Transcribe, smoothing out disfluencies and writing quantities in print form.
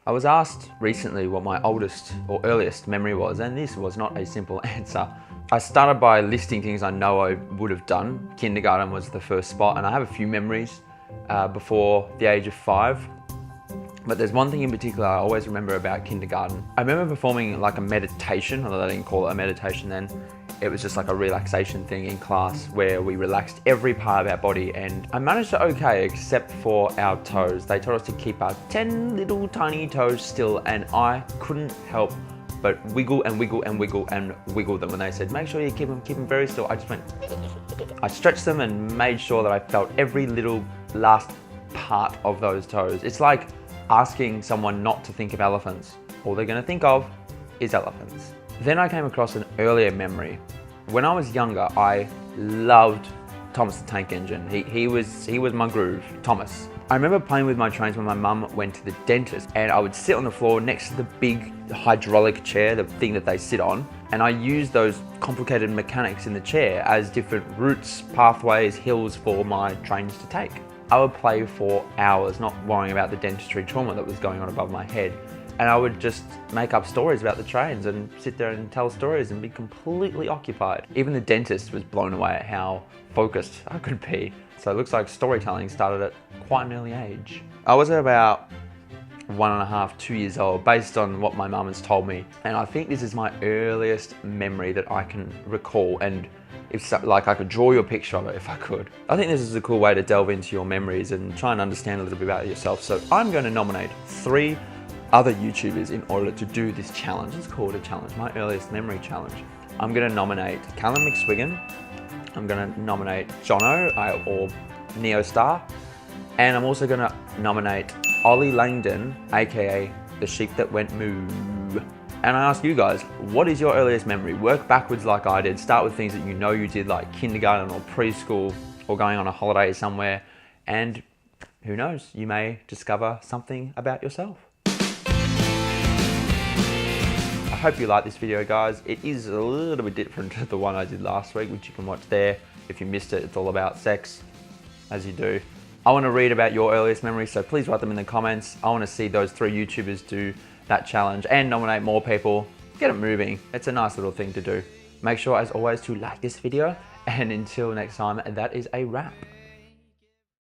I was asked recently what my oldest or earliest memory was, and this was not a simple answer. I started by listing things I know I would have done. Kindergarten was the first spot, and I have a few memories before the age of 5. But there's one thing in particular I always remember about kindergarten. I remember performing like a meditation, although they didn't call it a meditation then. It was just like a relaxation thing in class where we relaxed every part of our body, and I managed to okay except for our toes. They told us to keep our 10 little tiny toes still, and I couldn't help but wiggle and wiggle and wiggle and wiggle them. When they said, make sure you keep them very still, I just went, I stretched them and made sure that I felt every little last part of those toes. It's like asking someone not to think of elephants. All they're gonna think of is elephants. Then I came across an earlier memory. When I was younger, I loved Thomas the Tank Engine. He was my groove, Thomas. I remember playing with my trains when my mum went to the dentist, and I would sit on the floor next to the big hydraulic chair, the thing that they sit on, and I used those complicated mechanics in the chair as different routes, pathways, hills for my trains to take. I would play for hours, not worrying about the dentistry trauma that was going on above my head. And I would just make up stories about the trains and sit there and tell stories and be completely occupied. Even the dentist was blown away at how focused I could be. So it looks like storytelling started at quite an early age. I was at about 1.5, 2 years old, based on what my mum has told me. And I think this is my earliest memory that I can recall. And if like I could draw you a picture of it if I could. I think this is a cool way to delve into your memories and try and understand a little bit about yourself. So I'm going to nominate 3 other YouTubers in order to do this challenge. It's called a challenge, my earliest memory challenge. I'm gonna nominate Callum McSwiggan, I'm gonna nominate Jono, or Neostar, and I'm also gonna nominate Ollie Langdon, AKA the sheep that went moo. And I ask you guys, what is your earliest memory? Work backwards like I did. Start with things that you know you did, like kindergarten or preschool, or going on a holiday somewhere, and who knows, you may discover something about yourself. I hope you like this video, guys. It is a little bit different to the one I did last week, which you can watch there. If you missed it, it's all about sex, as you do. I want to read about your earliest memories, so please write them in the comments. I want to see those 3 YouTubers do that challenge and nominate more people. Get it moving. It's a nice little thing to do. Make sure, as always, to like this video, and until next time, that is a wrap.